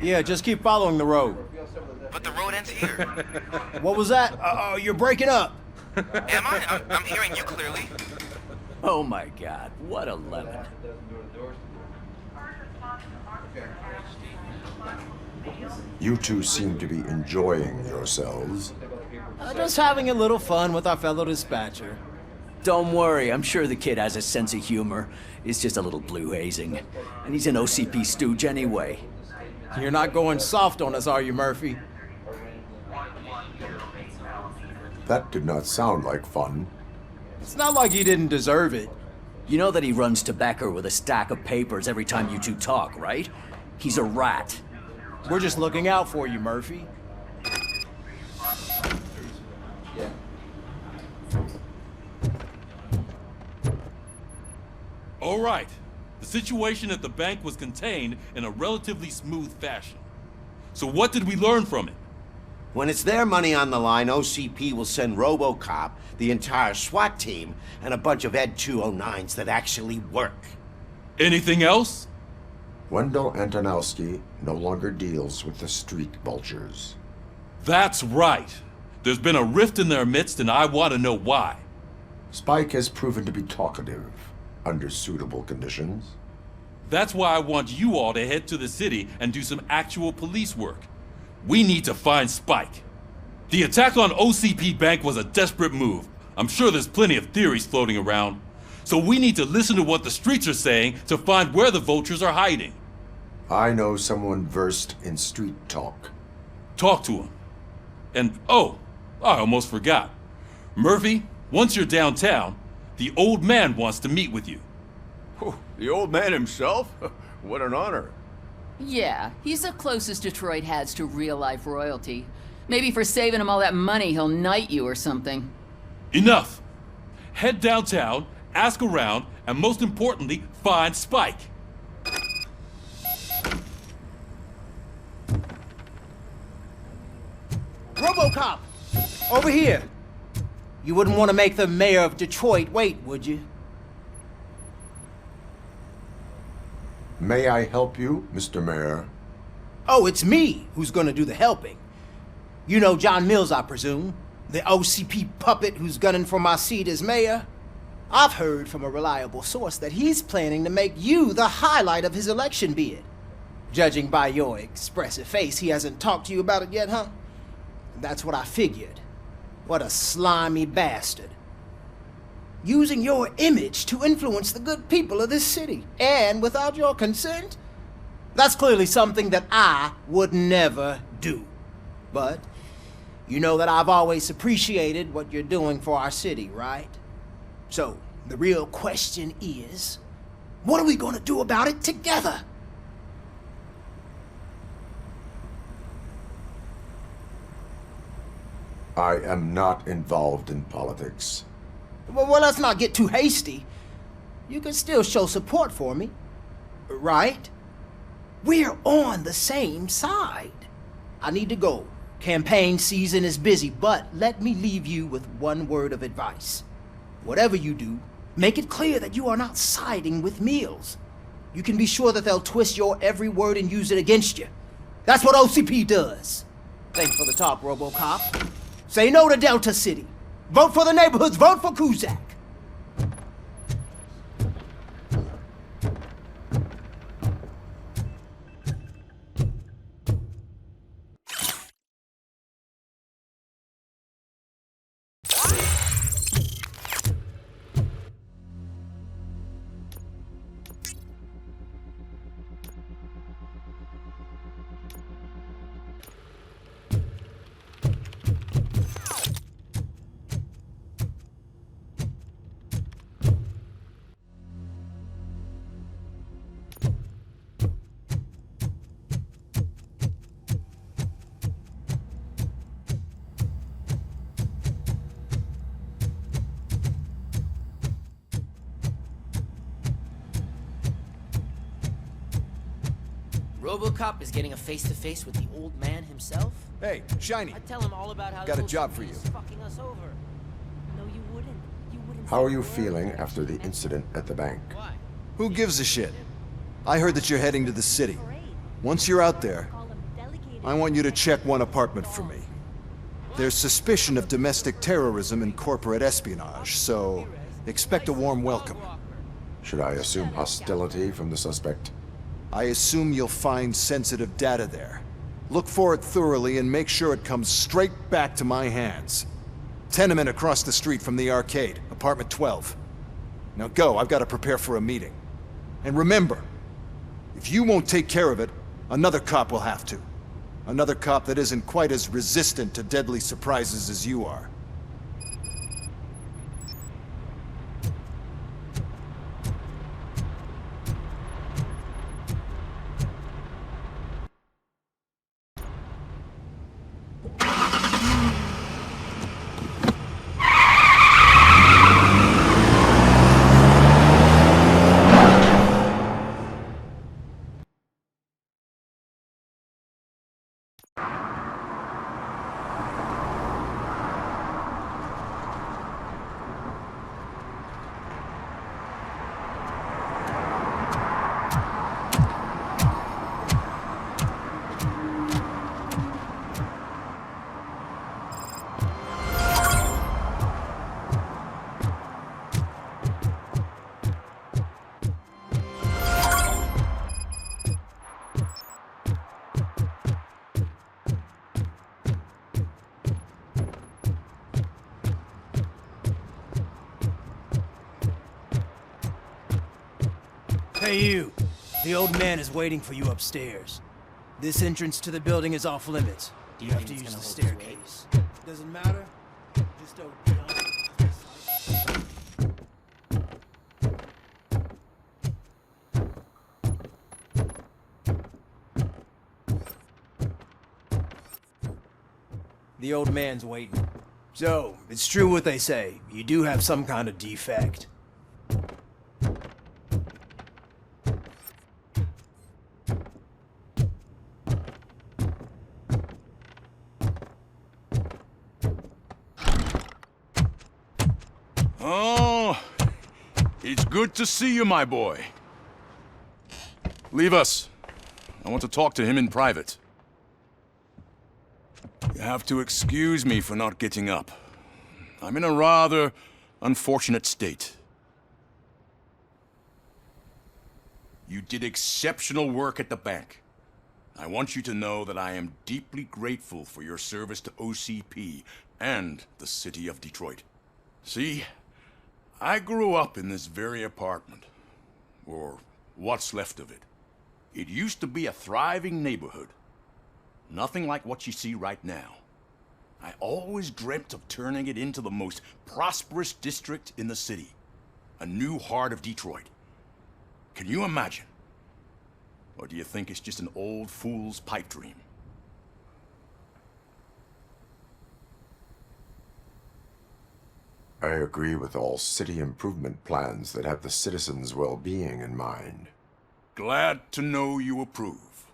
Yeah, just keep following the road. But the road ends here. What was that? You're breaking up. Am I? I'm hearing you clearly. Oh my God, what a lemon. You two seem to be enjoying yourselves. Just having a little fun with our fellow dispatcher. Don't worry, I'm sure the kid has a sense of humor. It's just a little blue hazing. And he's an OCP stooge anyway. You're not going soft on us, are you, Murphy? That did not sound like fun. It's not like he didn't deserve it. You know that he runs to Becker with a stack of papers every time you two talk, right? He's a rat. We're just looking out for you, Murphy. All right. The situation at the bank was contained in a relatively smooth fashion. So what did we learn from it? When it's their money on the line, OCP will send RoboCop, the entire SWAT team, and a bunch of Ed 209s that actually work. Anything else? Wendell Antonowski no longer deals with the street vultures. That's right. There's been a rift in their midst, and I want to know why. Spike has proven to be talkative under suitable conditions. That's why I want you all to head to the city and do some actual police work. We need to find Spike. The attack on OCP Bank was a desperate move. I'm sure there's plenty of theories floating around. So we need to listen to what the streets are saying to find where the vultures are hiding. I know someone versed in street talk. Talk to him. And, oh, I almost forgot. Murphy, once you're downtown, the old man wants to meet with you. Oh, the old man himself? What an honor. Yeah, he's the closest Detroit has to real-life royalty. Maybe for saving him all that money, he'll knight you or something. Enough! Head downtown, ask around, and most importantly, find Spike. RoboCop! Over here! You wouldn't want to make the mayor of Detroit wait, would you? May I help you, Mr. Mayor? Oh, it's me who's gonna do the helping. You know John Mills, I presume? The OCP puppet who's gunning for my seat as mayor? I've heard from a reliable source that he's planning to make you the highlight of his election bid. Judging by your expressive face, he hasn't talked to you about it yet, huh? That's what I figured. What a slimy bastard. Using your image to influence the good people of this city, and without your consent? That's clearly something that I would never do. But you know that I've always appreciated what you're doing for our city, right? So, the real question is, what are we gonna do about it together? I am not involved in politics. Well, let's not get too hasty. You can still show support for me, right? We're on the same side. I need to go. Campaign season is busy, but let me leave you with one word of advice. Whatever you do, make it clear that you are not siding with Mills. You can be sure that they'll twist your every word and use it against you. That's what OCP does. Thanks for the talk, RoboCop. Say no to Delta City. Vote for the neighborhoods. Vote for Kuzak. RoboCop is getting a face-to-face with the old man himself? Hey, Shiny. I'd tell him all about how Got a those job for is you. fucking us over. No, you wouldn't. You wouldn't. How are you feeling after the incident at the bank? Who gives a shit? I heard that you're heading to the city. Once you're out there, I want you to check one apartment for me. There's suspicion of domestic terrorism and corporate espionage, so expect a warm welcome. Should I assume hostility from the suspect? I assume you'll find sensitive data there. Look for it thoroughly and make sure it comes straight back to my hands. Tenement across the street from the arcade, apartment 12. Now go, I've got to prepare for a meeting. And remember, if you won't take care of it, another cop will have to. Another cop that isn't quite as resistant to deadly surprises as you are. Hey you, the old man is waiting for you upstairs. This entrance to the building is off limits. You have to use the staircase. Doesn't matter, just don't The old man's waiting. So, it's true what they say. You do have some kind of defect. Oh, it's good to see you, my boy. Leave us. I want to talk to him in private. You have to excuse me for not getting up. I'm in a rather unfortunate state. You did exceptional work at the bank. I want you to know that I am deeply grateful for your service to OCP and the city of Detroit. See, I grew up in this very apartment, or what's left of it. It used to be a thriving neighborhood. Nothing like what you see right now. I always dreamt of turning it into the most prosperous district in the city. A new heart of Detroit. Can you imagine? Or do you think it's just an old fool's pipe dream? I agree with all city improvement plans that have the citizens' well-being in mind. Glad to know you approve.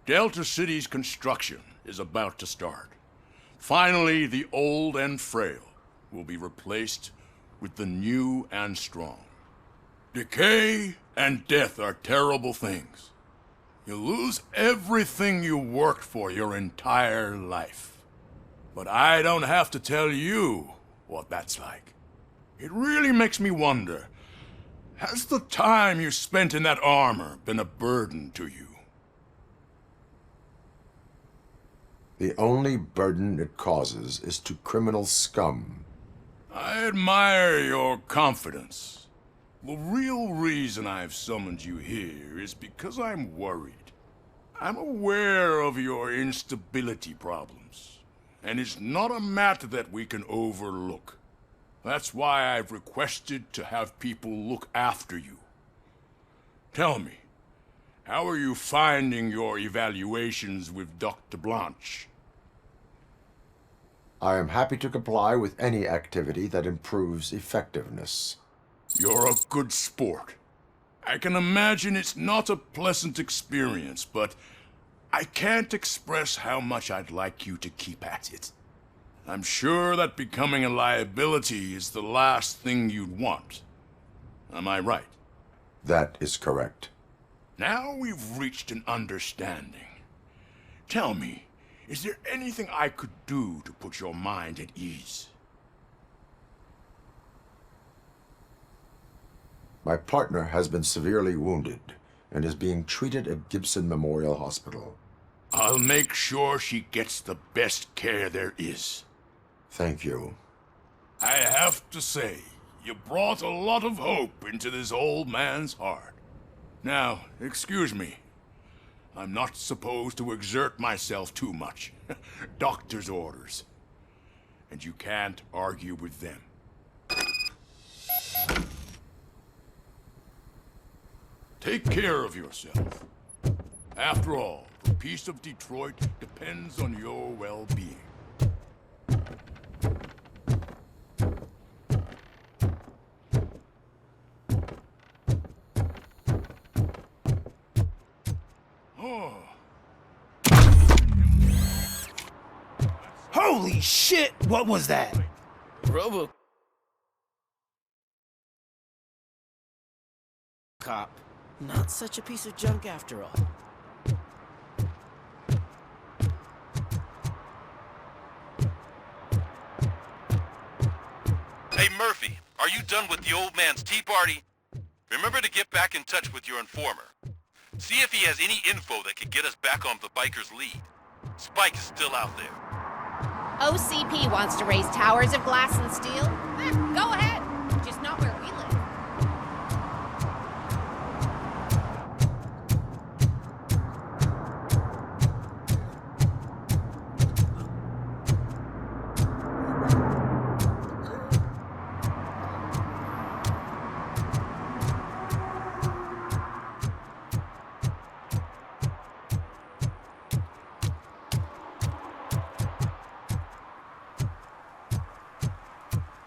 Delta City's construction is about to start. Finally, the old and frail will be replaced with the new and strong. Decay and death are terrible things. You lose everything you worked for your entire life. But I don't have to tell you what that's like. It really makes me wonder, has the time you spent in that armor been a burden to you? The only burden it causes is to criminal scum. I admire your confidence. The real reason I've summoned you here is because I'm worried. I'm aware of your instability problems, and it's not a matter that we can overlook. That's why I've requested to have people look after you. Tell me, how are you finding your evaluations with Dr. Blanche? I am happy to comply with any activity that improves effectiveness. You're a good sport. I can imagine it's not a pleasant experience, but I can't express how much I'd like you to keep at it. I'm sure that becoming a liability is the last thing you'd want. Am I right? That is correct. Now we've reached an understanding. Tell me, Is there anything I could do to put your mind at ease? My partner has been severely wounded and is being treated at Gibson Memorial Hospital. I'll make sure she gets the best care there is. Thank you. I have to say, you brought a lot of hope into this old man's heart. Now, excuse me. I'm not supposed to exert myself too much. Doctor's orders. And you can't argue with them. Take care of yourself. After all, the peace of Detroit depends on your well-being. Holy shit! What was that? RoboCop. Not such a piece of junk after all. Hey, Murphy, are you done with the old man's tea party? Remember to get back in touch with your informer. See if he has any info that could get us back on the biker's lead. Spike is still out there. OCP wants to raise towers of glass and steel? Go ahead. Just not where we live.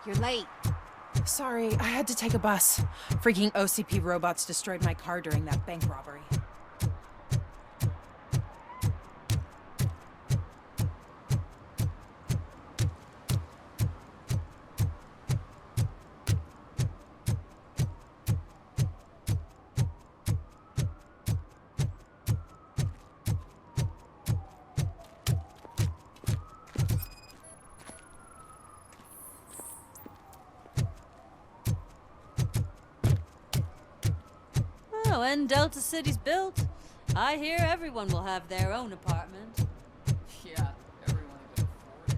You're late. Sorry, I had to take a bus. Freaking OCP robots destroyed my car during that bank robbery. When Delta City's built, I hear everyone will have their own apartment. Yeah, everyone can afford it.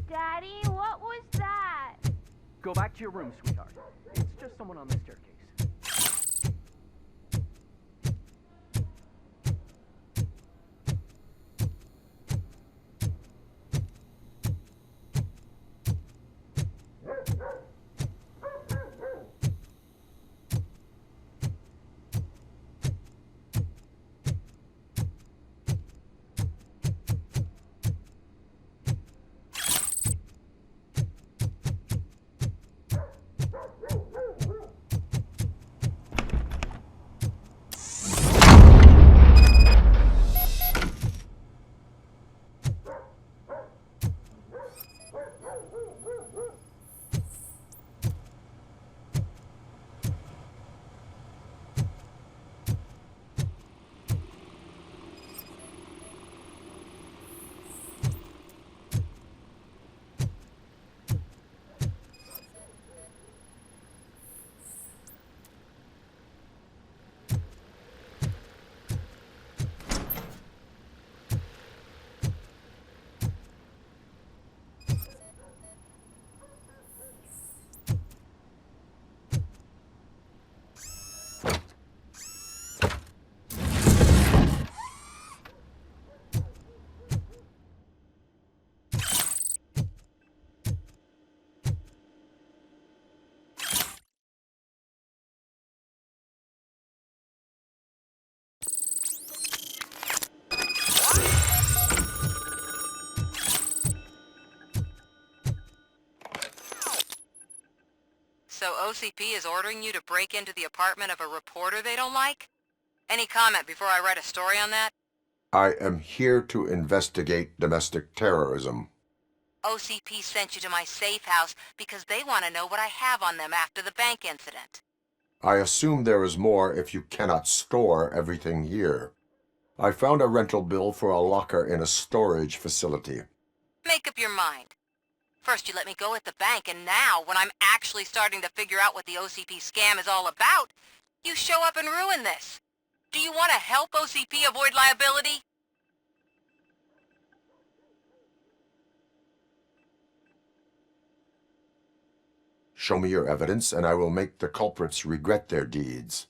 Daddy, what was that? Go back to your room, sweetheart. It's just someone on the staircase. So OCP is ordering you to break into the apartment of a reporter they don't like? Any comment before I write a story on that? I am here to investigate domestic terrorism. OCP sent you to my safe house because they want to know what I have on them after the bank incident. I assume there is more if you cannot store everything here. I found a rental bill for a locker in a storage facility. Make up your mind. First you let me go at the bank, and now, when I'm actually starting to figure out what the OCP scam is all about, you show up and ruin this. Do you want to help OCP avoid liability? Show me your evidence, and I will make the culprits regret their deeds.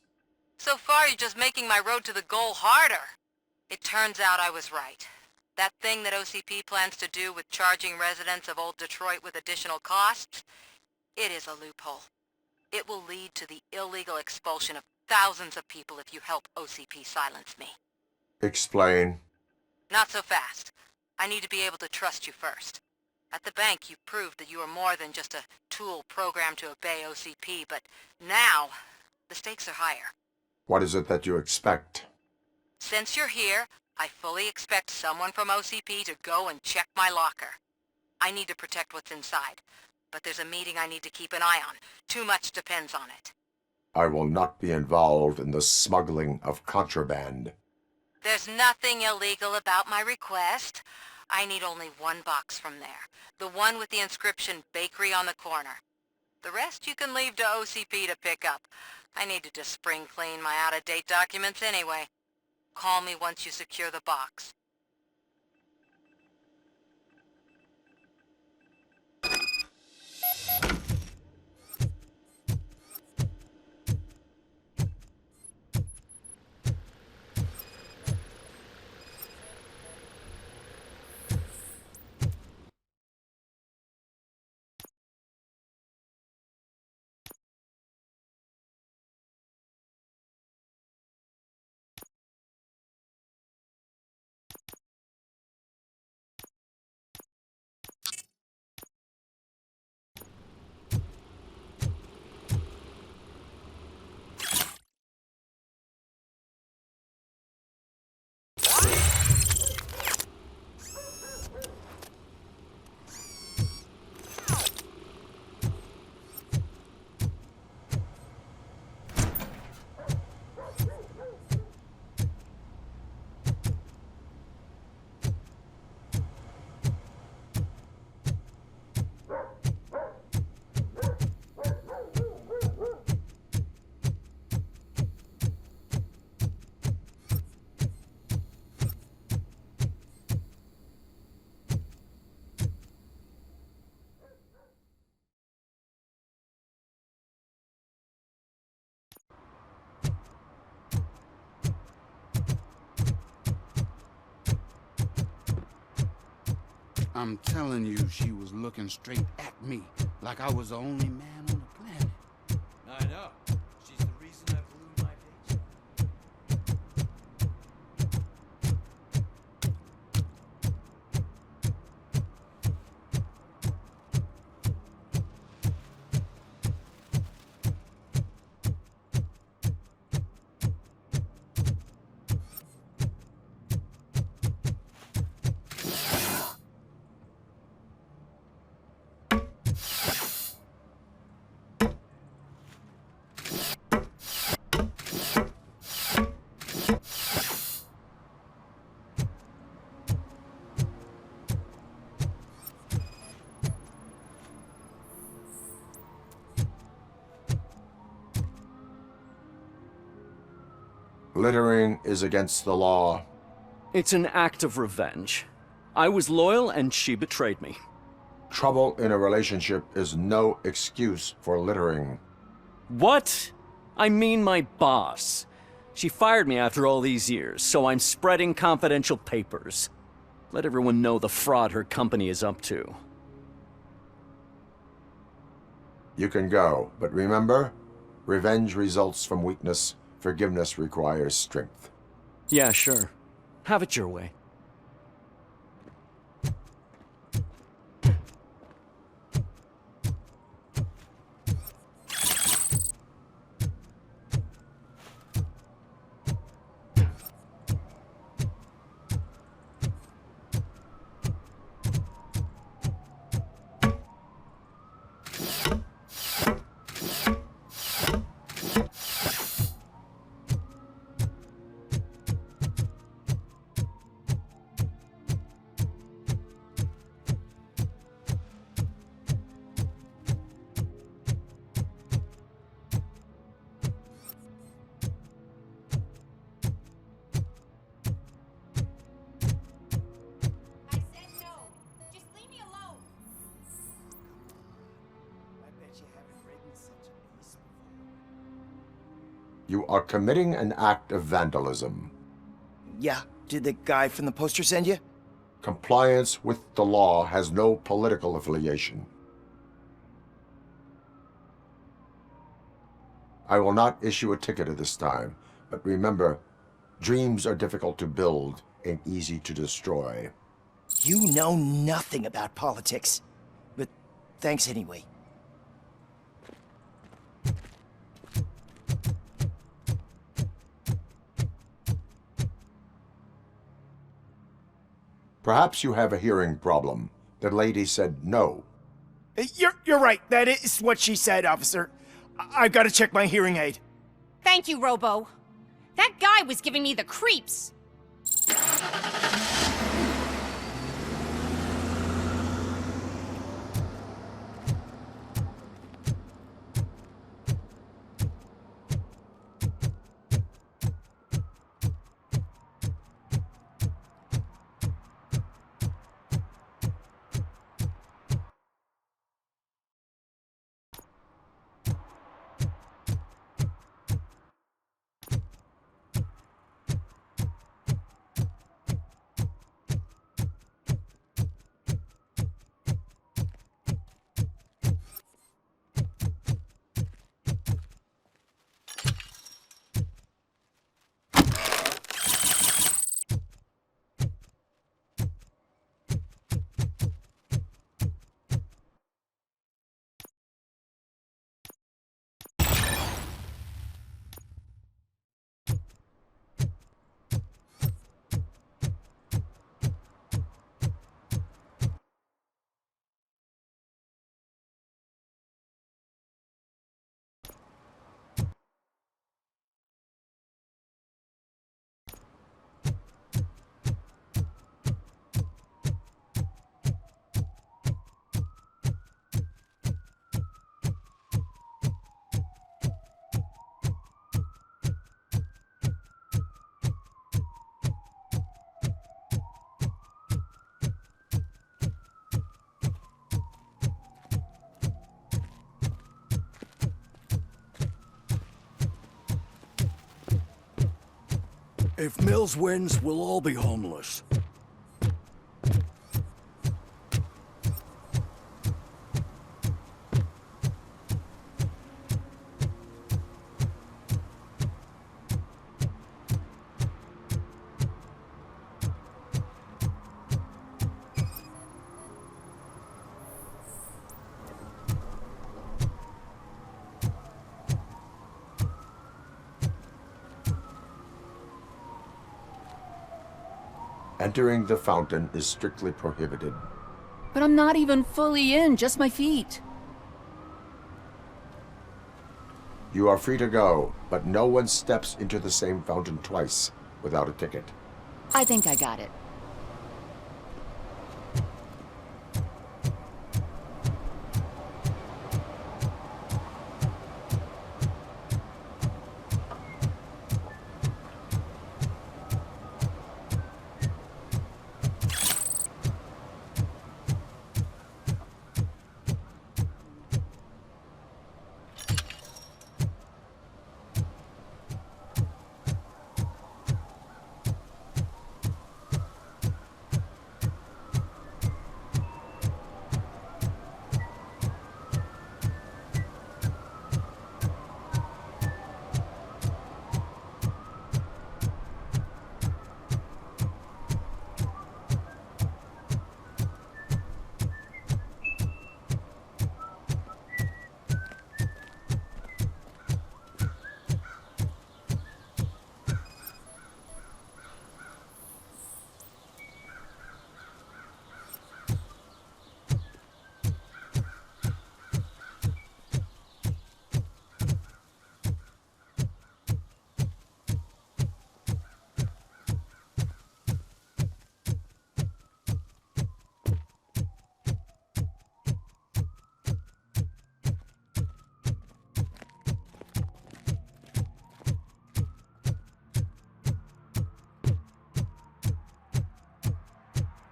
So far, you're just making my road to the goal harder. It turns out I was right. That thing that OCP plans to do with charging residents of Old Detroit with additional costs, it is a loophole. It will lead to the illegal expulsion of thousands of people if you help OCP silence me. Explain. Not so fast. I need to be able to trust you first. At the bank, you proved that you are more than just a tool programmed to obey OCP, but now, the stakes are higher. What is it that you expect? Since you're here, I fully expect someone from OCP to go and check my locker. I need to protect what's inside, but there's a meeting I need to keep an eye on. Too much depends on it. I will not be involved in the smuggling of contraband. There's nothing illegal about my request. I need only one box from there. The one with the inscription Bakery on the corner. The rest you can leave to OCP to pick up. I need to just spring clean my out-of-date documents anyway. Call me once you secure the box. I'm telling you, she was looking straight at me, like I was the only man on the planet. I know. She's the reason I blew my day job. Littering is against the law. It's an act of revenge. I was loyal and she betrayed me. Trouble in a relationship is no excuse for littering. What? I mean my boss. She fired me after all these years, so I'm spreading confidential papers. Let everyone know the fraud her company is up to. You can go, but remember, revenge results from weakness. Forgiveness requires strength. Yeah, sure. Have it your way. You are committing an act of vandalism. Yeah, did the guy from the poster send you? Compliance with the law has no political affiliation. I will not issue a ticket at this time, but remember, dreams are difficult to build and easy to destroy. You know nothing about politics. But thanks anyway. Perhaps you have a hearing problem. The lady said no. You're right. That is what she said, officer. I've got to check my hearing aid. Thank you, Robo. That guy was giving me the creeps. If Mills wins, we'll all be homeless. Entering the fountain is strictly prohibited. But I'm not even fully in, just my feet. You are free to go, but no one steps into the same fountain twice without a ticket. I think I got it.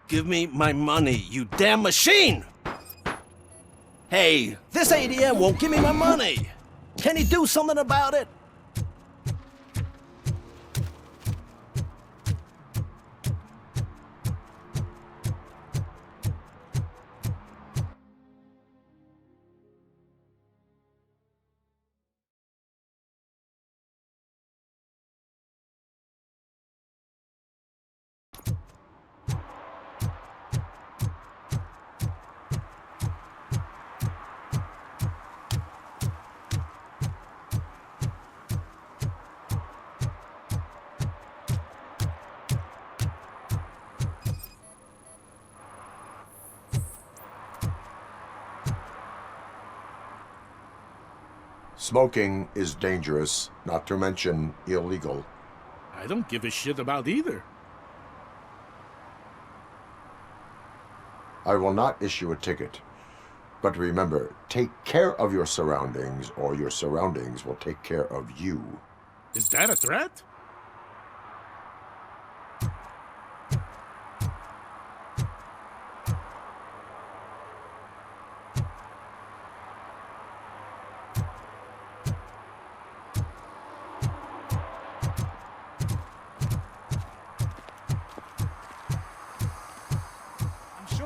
Give me my money, you damn machine! Hey, this ATM won't give me my money! Can he do something about it? Smoking is dangerous, not to mention illegal. I don't give a shit about either. I will not issue a ticket. But remember, take care of your surroundings, or your surroundings will take care of you. Is that a threat?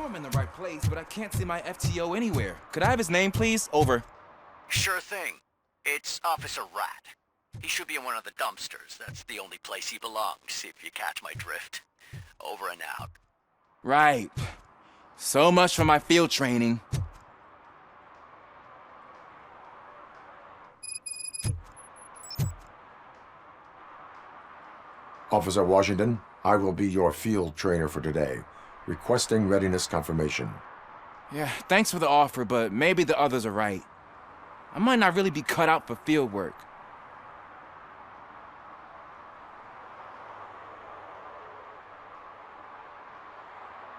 I'm in the right place, but I can't see my FTO anywhere. Could I have his name, please? Over. Sure thing. It's Officer Rat. He should be in one of the dumpsters. That's the only place he belongs, if you catch my drift. Over and out. Right. So much for my field training. Officer Washington, I will be your field trainer for today. Requesting readiness confirmation. Yeah, thanks for the offer, but maybe the others are right. I might not really be cut out for field work.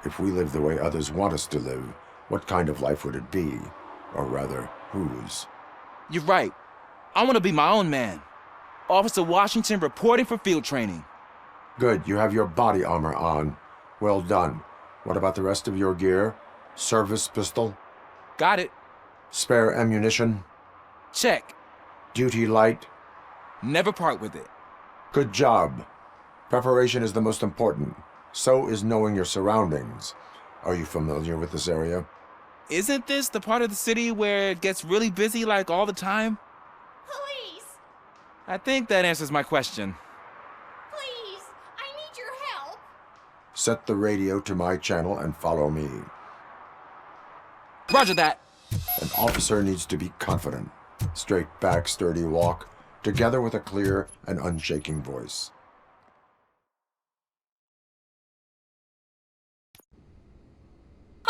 If we live the way others want us to live, what kind of life would it be? Or rather, whose? You're right. I want to be my own man. Officer Washington reporting for field training. Good, you have your body armor on. Well done. What about the rest of your gear? Service pistol? Got it. Spare ammunition? Check. Duty light? Never part with it. Good job. Preparation is the most important. So is knowing your surroundings. Are you familiar with this area? Isn't this the part of the city where it gets really busy like all the time? Police! I think that answers my question. Please! I need your help! Set the radio to my channel and follow me. Roger that. An officer needs to be confident. Straight back, sturdy walk, together with a clear and unshaking voice.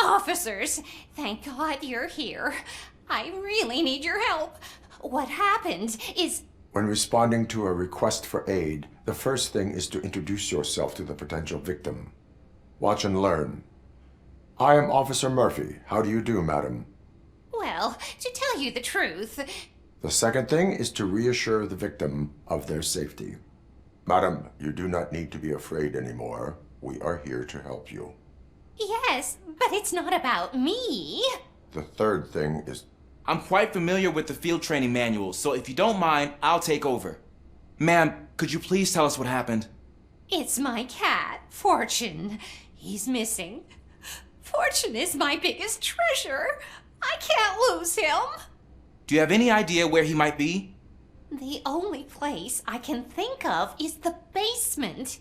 Officers, thank God you're here. I really need your help. What happened is... When responding to a request for aid, the first thing is to introduce yourself to the potential victim. Watch and learn. I am Officer Murphy. How do you do, madam? Well, to tell you the truth... The second thing is to reassure the victim of their safety. Madam, you do not need to be afraid anymore. We are here to help you. Yes, but it's not about me. The third thing is... I'm quite familiar with the field training manual, so if you don't mind, I'll take over. Ma'am, could you please tell us what happened? It's my cat, Fortune. He's missing. Fortune is my biggest treasure. I can't lose him. Do you have any idea where he might be? The only place I can think of is the basement.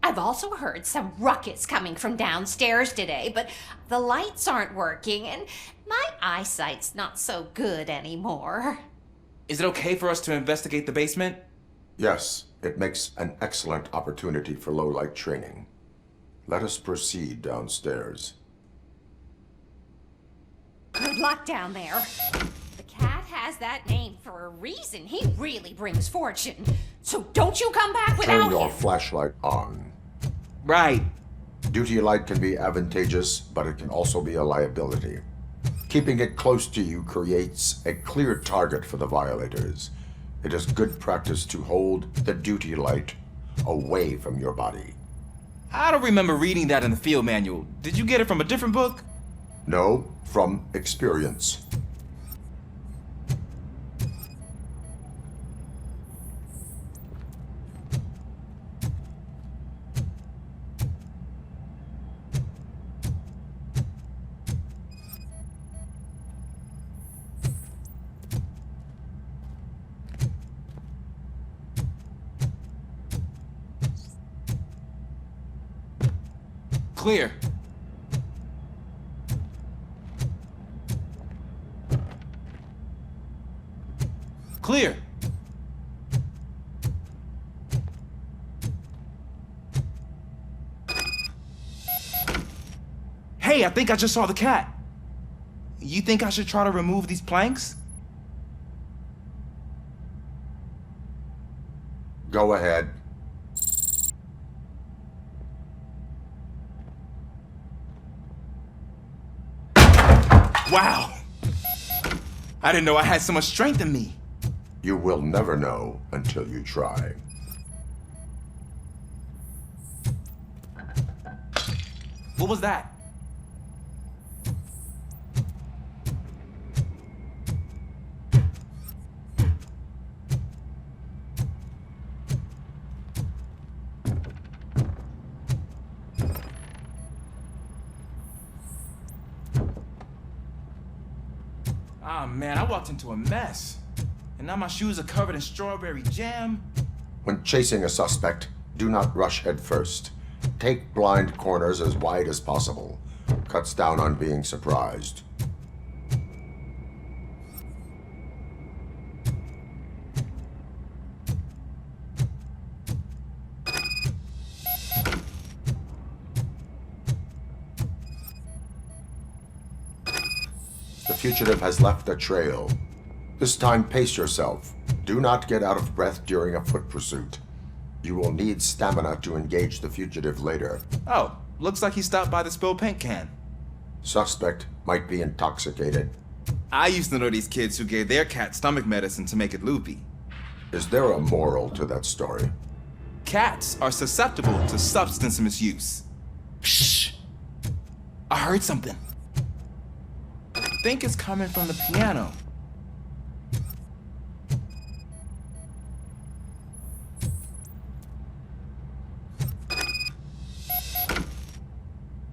I've also heard some ruckus coming from downstairs today, but the lights aren't working and my eyesight's not so good anymore. Is it okay for us to investigate the basement? Yes, it makes an excellent opportunity for low-light training. Let us proceed downstairs. Good luck down there. The cat has that name for a reason. He really brings fortune. So don't you come back without him. Turn your flashlight on. Right. Duty light can be advantageous, but it can also be a liability. Keeping it close to you creates a clear target for the violators. It is good practice to hold the duty light away from your body. I don't remember reading that in the field manual. Did you get it from a different book? No, from experience. Clear. Clear. Hey, I think I just saw the cat. You think I should try to remove these planks? Go ahead. Wow! I didn't know I had so much strength in me. You will never know until you try. What was that? Ah, man, I walked into a mess. And now my shoes are covered in strawberry jam. When chasing a suspect, do not rush head first. Take blind corners as wide as possible. Cuts down on being surprised. The fugitive has left a trail. This time, pace yourself. Do not get out of breath during a foot pursuit. You will need stamina to engage the fugitive later. Oh, looks like he stopped by the spilled paint can. Suspect might be intoxicated. I used to know these kids who gave their cat stomach medicine to make it loopy. Is there a moral to that story? Cats are susceptible to substance misuse. Shh! I heard something. I think it's coming from the piano.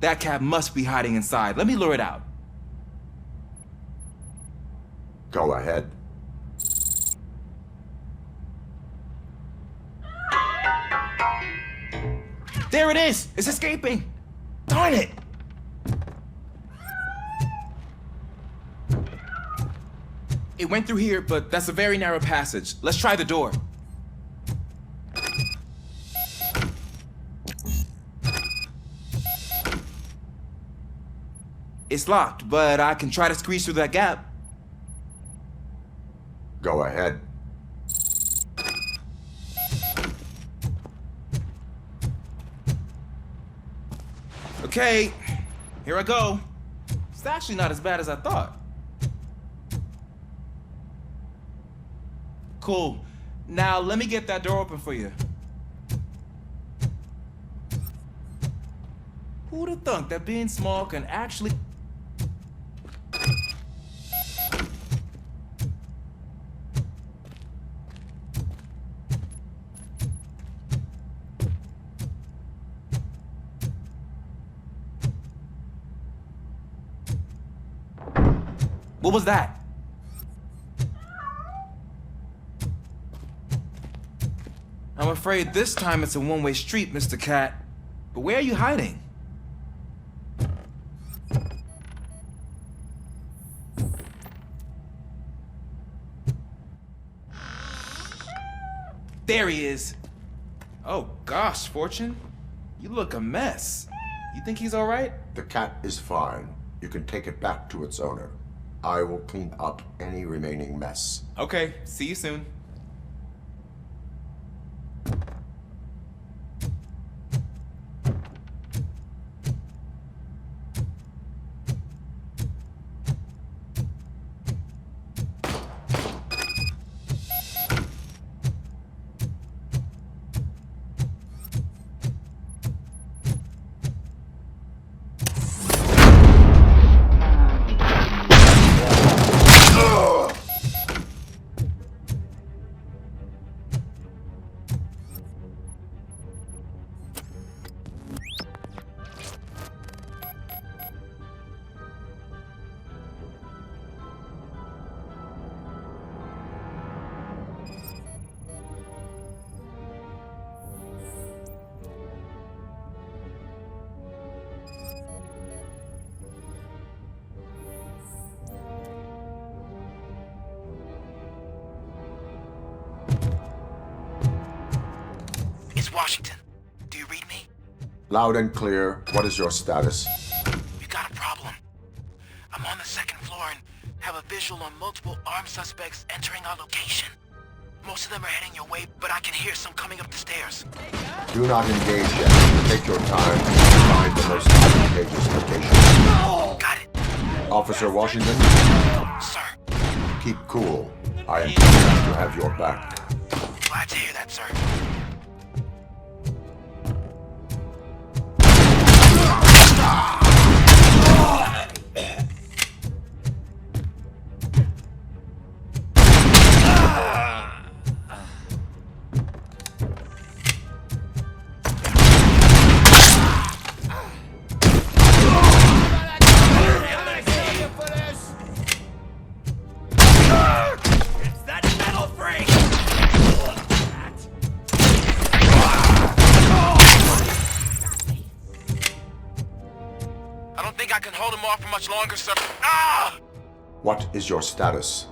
That cat must be hiding inside. Let me lure it out. Go ahead. There it is! It's escaping! Darn it! It went through here, but that's a very narrow passage. Let's try the door. It's locked, but I can try to squeeze through that gap. Go ahead. Okay, here I go. It's actually not as bad as I thought. Cool. Now let me get that door open for you. Who'd have thunk that being small can actually... What was that? I'm afraid this time it's a one-way street, Mr. Cat. But where are you hiding? There he is. Oh gosh, Fortune. You look a mess. You think he's all right? The cat is fine. You can take it back to its owner. I will clean up any remaining mess. Okay, see you soon. Washington, do you read me? Loud and clear. What is your status? We got a problem. I'm on the second floor and have a visual on multiple armed suspects entering our location. Most of them are heading your way, but I can hear some coming up the stairs. Do not engage yet. Take your time and find the most advantageous location. Got it. Officer Washington? Sir. Keep cool. I am pleased to have your back. Glad to hear that, sir. Much longer, sir. Ah! What is your status?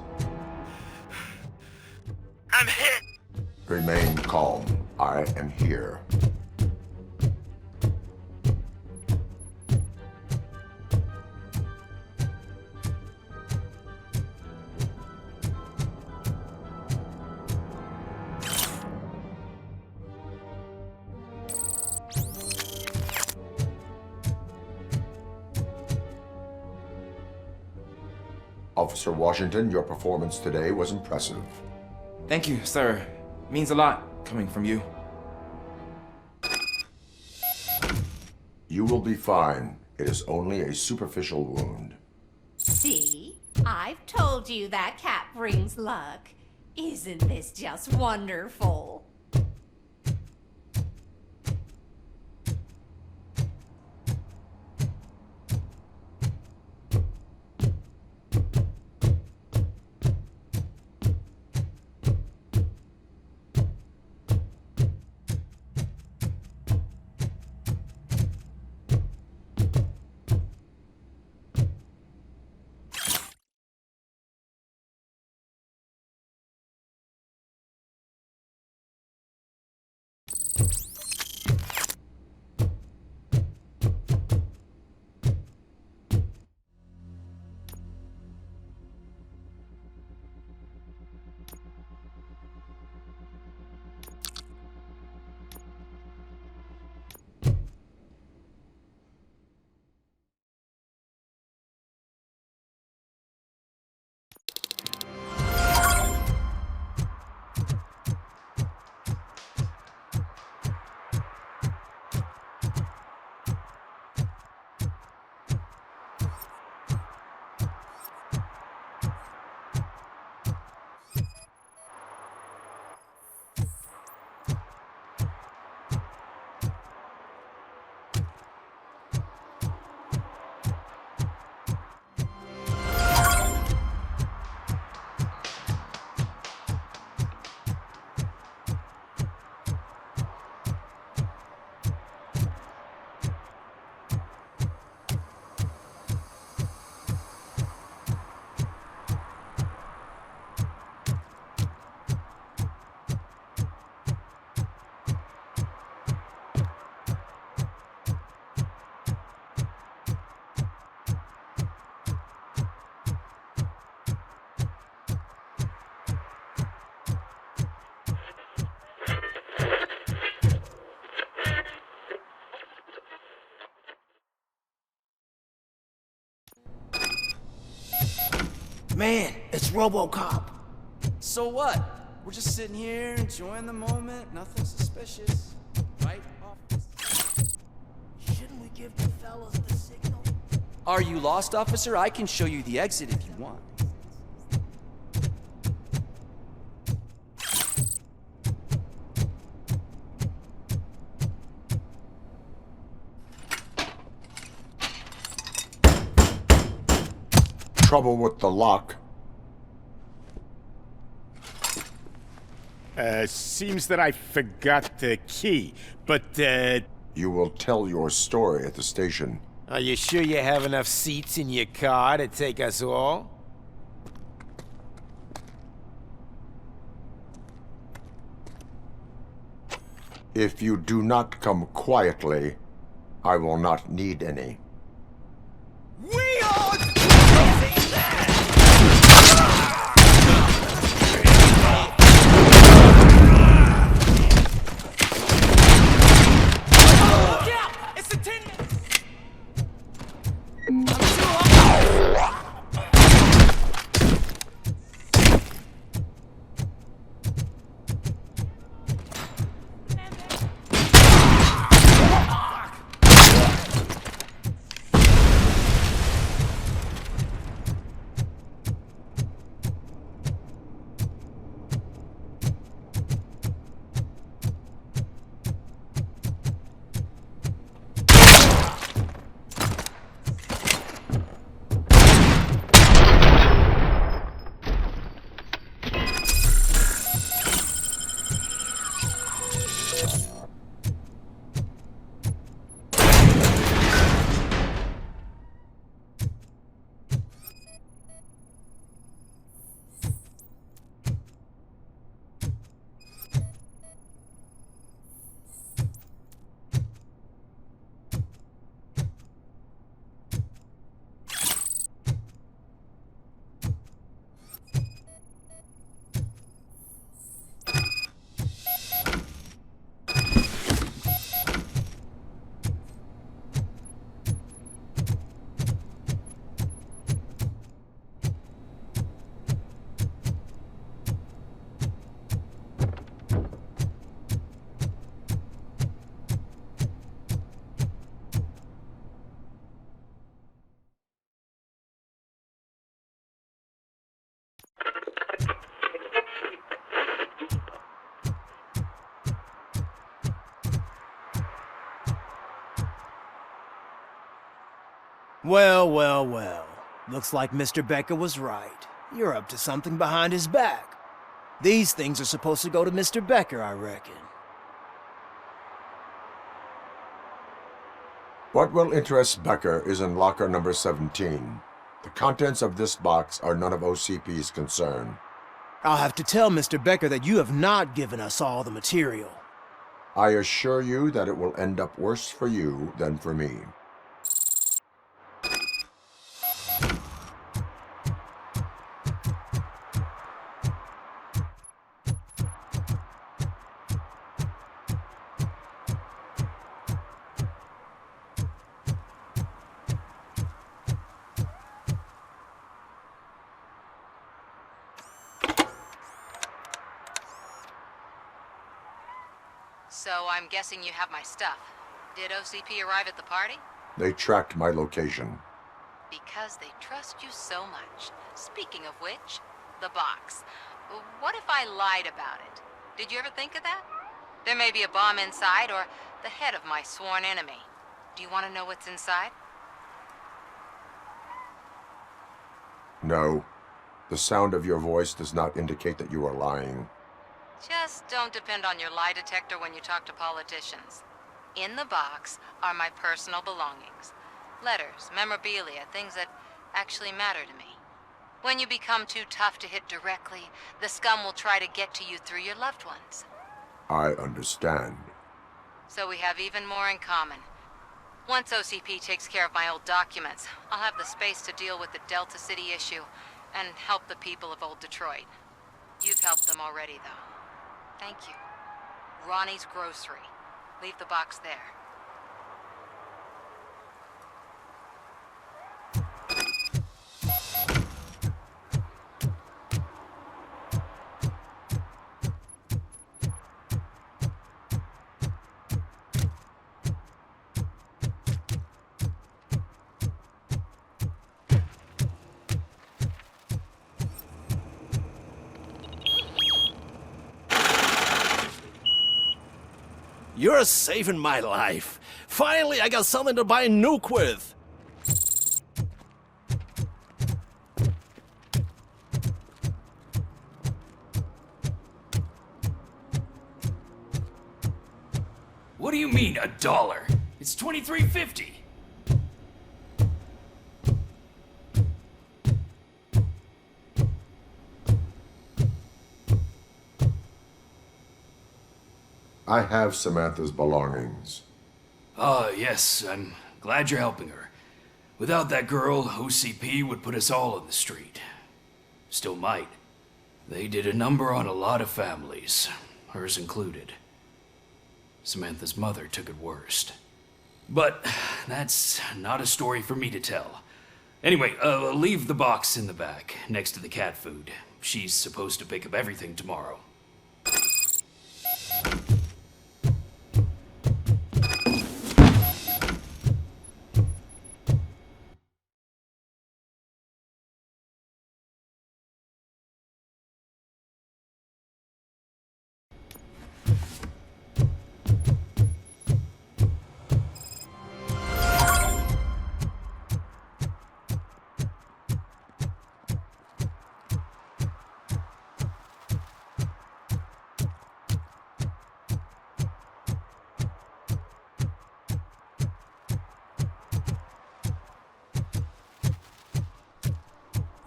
I'm hit. Remain calm. I am here. Officer Washington, your performance today was impressive. Thank you, sir. Means a lot coming from you. You will be fine. It is only a superficial wound. See? I've told you that cat brings luck. Isn't this just wonderful? Man, it's RoboCop. So what? We're just sitting here enjoying the moment. Nothing suspicious. Right, officer? Shouldn't we give the fellas the signal? Are you lost, officer? I can show you the exit if you want. Trouble with the lock. Seems that I forgot the key, but, You will tell your story at the station. Are you sure you have enough seats in your car to take us all? If you do not come quietly, I will not need any. We are Well, well, well. Looks like Mr. Becker was right. You're up to something behind his back. These things are supposed to go to Mr. Becker, I reckon. What will interest Becker is in locker number 17. The contents of this box are none of OCP's concern. I'll have to tell Mr. Becker that you have not given us all the material. I assure you that it will end up worse for you than for me. So I'm guessing you have my stuff. Did OCP arrive at the party? They tracked my location. Because they trust you so much. Speaking of which, the box. What if I lied about it? Did you ever think of that? There may be a bomb inside or the head of my sworn enemy. Do you want to know what's inside? No. The sound of your voice does not indicate that you are lying. Just don't depend on your lie detector when you talk to politicians. In the box are my personal belongings. Letters, memorabilia, things that actually matter to me. When you become too tough to hit directly, the scum will try to get to you through your loved ones. I understand. So we have even more in common. Once OCP takes care of my old documents, I'll have the space to deal with the Delta City issue and help the people of Old Detroit. You've helped them already, though. Thank you. Ronnie's Grocery. Leave the box there. You're saving my life. Finally, I got something to buy a nuke with. What do you mean, $1? It's $23.50. I have Samantha's belongings. Yes, I'm glad you're helping her. Without that girl, OCP would put us all in the street. Still might. They did a number on a lot of families, hers included. Samantha's mother took it worst. But that's not a story for me to tell. Anyway, leave the box in the back, next to the cat food. She's supposed to pick up everything tomorrow.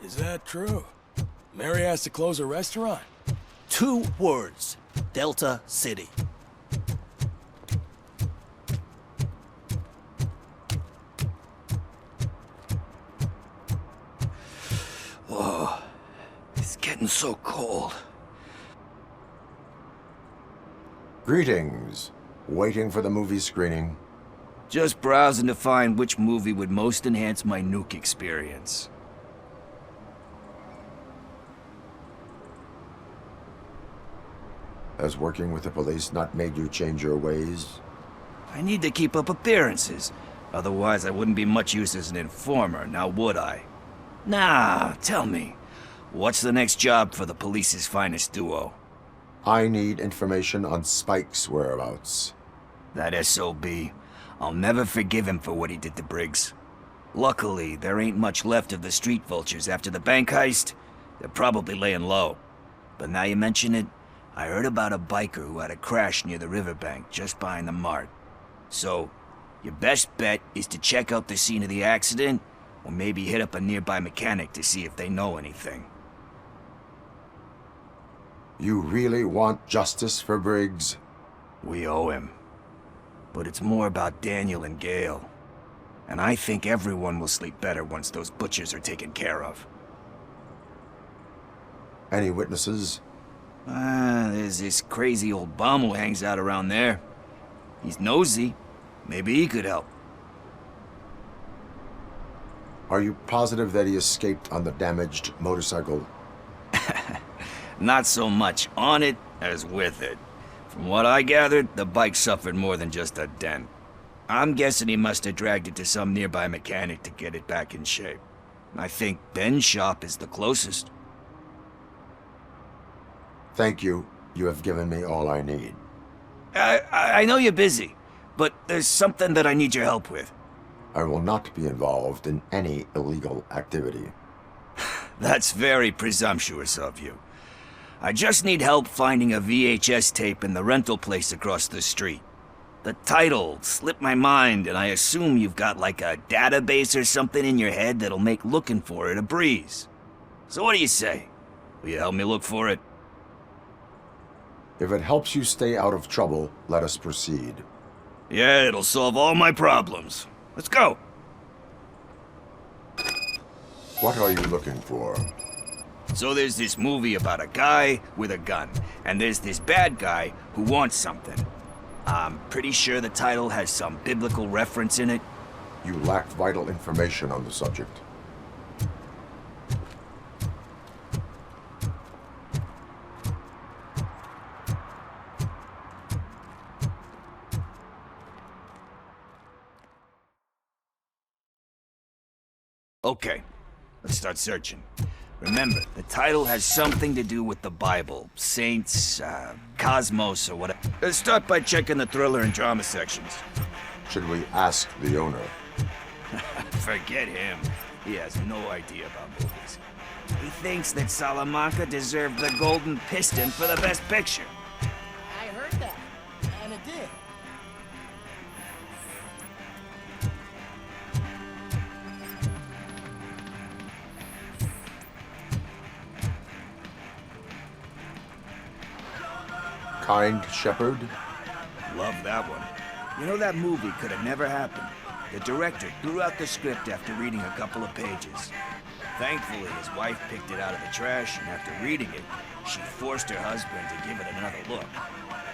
Is that true? Mary has to close a restaurant? 2 words. Delta City. Whoa. It's getting so cold. Greetings. Waiting for the movie screening? Just browsing to find which movie would most enhance my nuke experience. Has working with the police not made you change your ways? I need to keep up appearances. Otherwise, I wouldn't be much use as an informer, now would I? Nah, tell me. What's the next job for the police's finest duo? I need information on Spike's whereabouts. That SOB. I'll never forgive him for what he did to Briggs. Luckily, there ain't much left of the street vultures after the bank heist. They're probably laying low. But now you mention it, I heard about a biker who had a crash near the riverbank just behind the mart. So, your best bet is to check out the scene of the accident, or maybe hit up a nearby mechanic to see if they know anything. You really want justice for Briggs? We owe him. But it's more about Daniel and Gale. And I think everyone will sleep better once those butchers are taken care of. Any witnesses? There's this crazy old bum who hangs out around there. He's nosy. Maybe he could help. Are you positive that he escaped on the damaged motorcycle? Not so much on it as with it. From what I gathered, the bike suffered more than just a dent. I'm guessing he must have dragged it to some nearby mechanic to get it back in shape. I think Ben's shop is the closest. Thank you. You have given me all I need. I know you're busy, but there's something that I need your help with. I will not be involved in any illegal activity. That's very presumptuous of you. I just need help finding a VHS tape in the rental place across the street. The title slipped my mind, and I assume you've got like a database or something in your head that'll make looking for it a breeze. So what do you say? Will you help me look for it? If it helps you stay out of trouble, let us proceed. Yeah, it'll solve all my problems. Let's go. What are you looking for? So there's this movie about a guy with a gun, and there's this bad guy who wants something. I'm pretty sure the title has some biblical reference in it. You lack vital information on the subject. Okay, let's start searching. Remember, the title has something to do with the Bible, saints, cosmos, or whatever. Let's start by checking the thriller and drama sections. Should we ask the owner? Forget him. He has no idea about movies. He thinks that Salamanca deserved the Golden Piston for the Best Picture. I heard that, and it did. Kind Shepherd? Love that one. You know, that movie could have never happened. The director threw out the script after reading a couple of pages. Thankfully, his wife picked it out of the trash, and after reading it, she forced her husband to give it another look.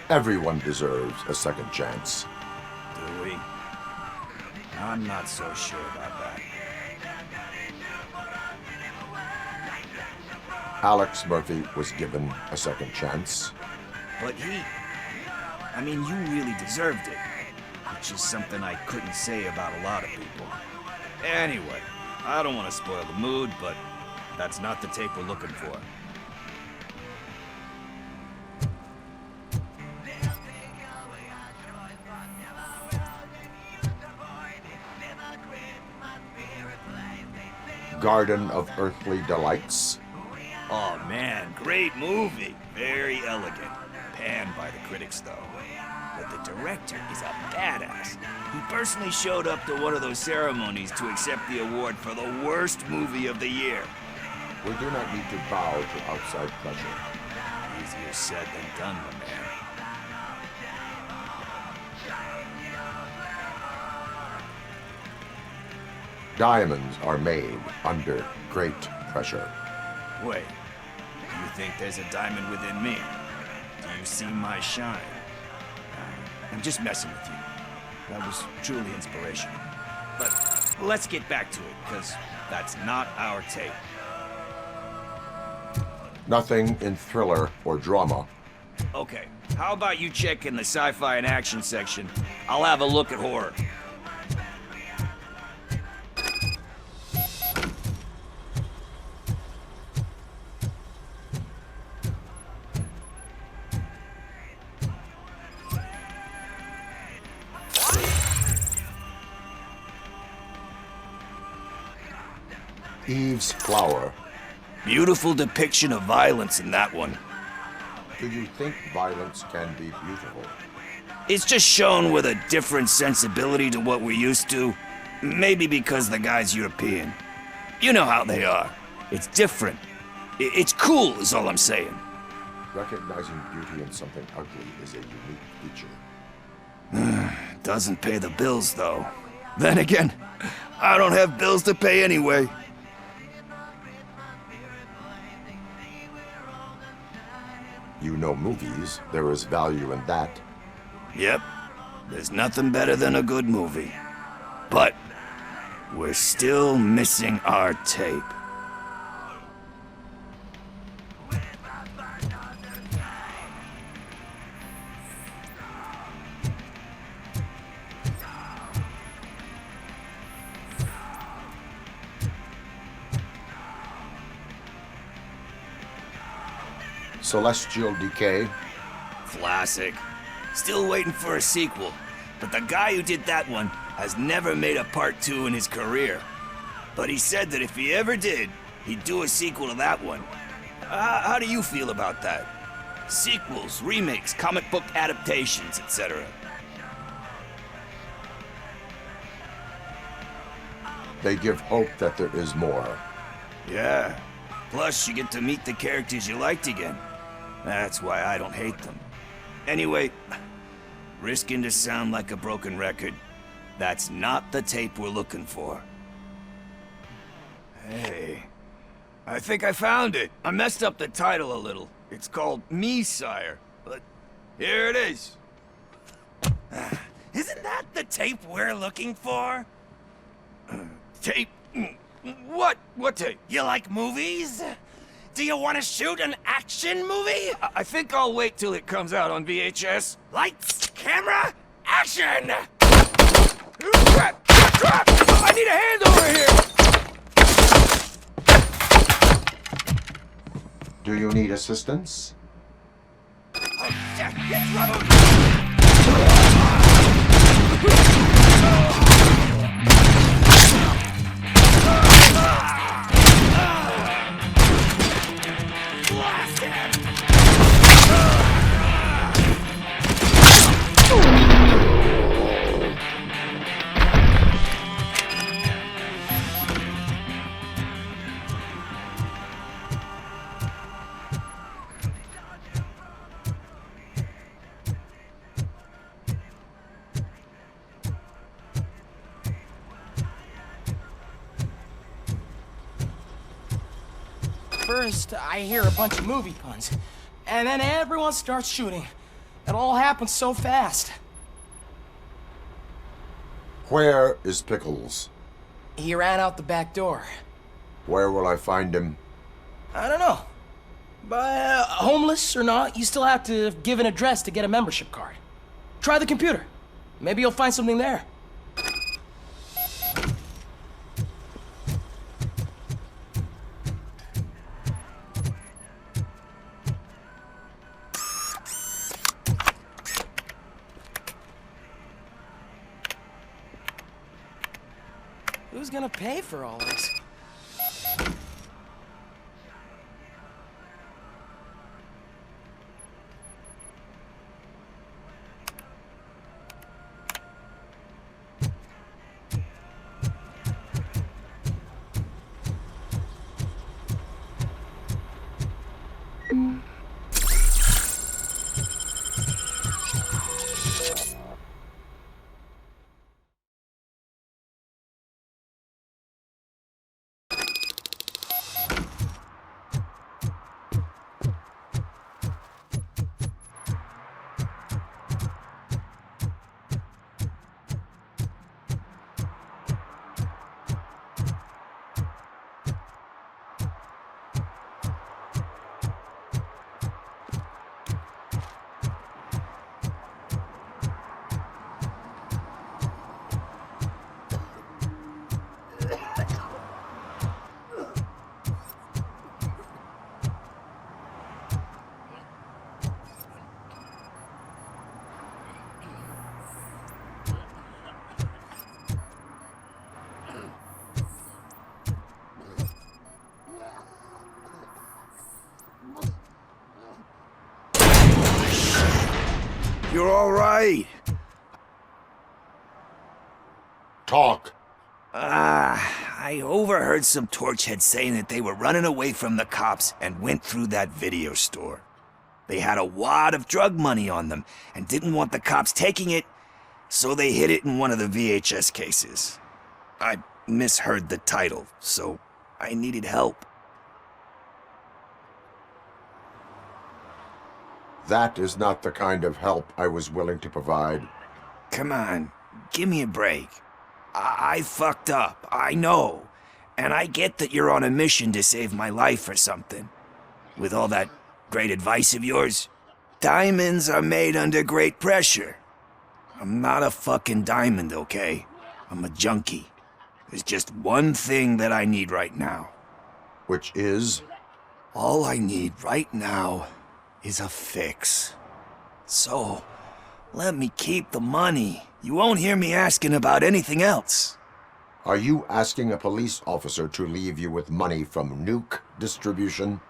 Everyone deserves a second chance. Do we? I'm not so sure about that. Alex Murphy was given a second chance. But I mean, you really deserved it. Which is something I couldn't say about a lot of people. Anyway, I don't want to spoil the mood, but that's not the tape we're looking for. Garden of Earthly Delights. Oh man, great movie. Very elegant. Panned by the critics, though. But the director is a badass. He personally showed up to one of those ceremonies to accept the award for the worst movie of the year. We do not need to bow to outside pressure. Easier said than done, my man. Diamonds are made under great pressure. Wait, do you think there's a diamond within me? Do you see my shine? I'm just messing with you. That was truly inspirational. But let's get back to it, because that's not our tape. Nothing in thriller or drama. Okay, how about you check in the sci-fi and action section? I'll have a look at horror. Eve's Flower. Beautiful depiction of violence in that one. Do you think violence can be beautiful? It's just shown with a different sensibility to what we're used to. Maybe because the guy's European. You know how they are. It's different. It's cool, is all I'm saying. Recognizing beauty in something ugly is a unique feature. Doesn't pay the bills, though. Then again, I don't have bills to pay anyway. You know movies. There is value in that. Yep. There's nothing better than a good movie. But we're still missing our tape. Celestial Decay. Classic. Still waiting for a sequel. But the guy who did that one has never made a part 2 in his career. But he said that if he ever did, he'd do a sequel to that one. How do you feel about that? Sequels, remakes, comic book adaptations, etc. They give hope that there is more. Yeah. Plus, you get to meet the characters you liked again. That's why I don't hate them. Anyway, risking to sound like a broken record, that's not the tape we're looking for. Hey, I think I found it. I messed up the title a little. It's called Me, Sire, but here it is. Isn't that the tape we're looking for? Tape? What? What tape? You like movies? Do you want to shoot an action movie? I think I'll wait till it comes out on VHS. Lights, camera, action! Crap! Crap! I need a hand over here! Do you need assistance? Oh, shit! It's RoboCop! First, I hear a bunch of movie puns, and then everyone starts shooting. It all happens so fast. Where is Pickles? He ran out the back door. Where will I find him? I don't know. But homeless or not, you still have to give an address to get a membership card. Try the computer. Maybe you'll find something there. Who's gonna pay for all this? You're all right. Talk. I overheard some torchheads saying that they were running away from the cops and went through that video store. They had a wad of drug money on them and didn't want the cops taking it, so they hid it in one of the VHS cases. I misheard the title, so I needed help. That is not the kind of help I was willing to provide. Come on, give me a break. I fucked up, I know. And I get that you're on a mission to save my life or something. With all that great advice of yours, diamonds are made under great pressure. I'm not a fucking diamond, okay? I'm a junkie. There's just one thing that I need right now. Which is? All I need right now is a fix. So, let me keep the money. You won't hear me asking about anything else. Are you asking a police officer to leave you with money from nuke distribution?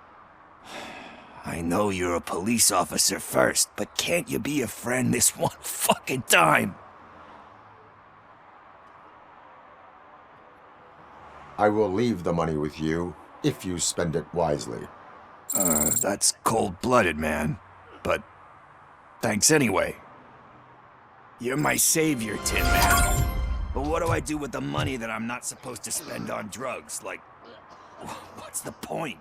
I know you're a police officer first, but can't you be a friend this one fucking time? I will leave the money with you if you spend it wisely. That's cold-blooded, man. But thanks anyway. You're my savior, Tin Man. But what do I do with the money that I'm not supposed to spend on drugs? Like, what's the point?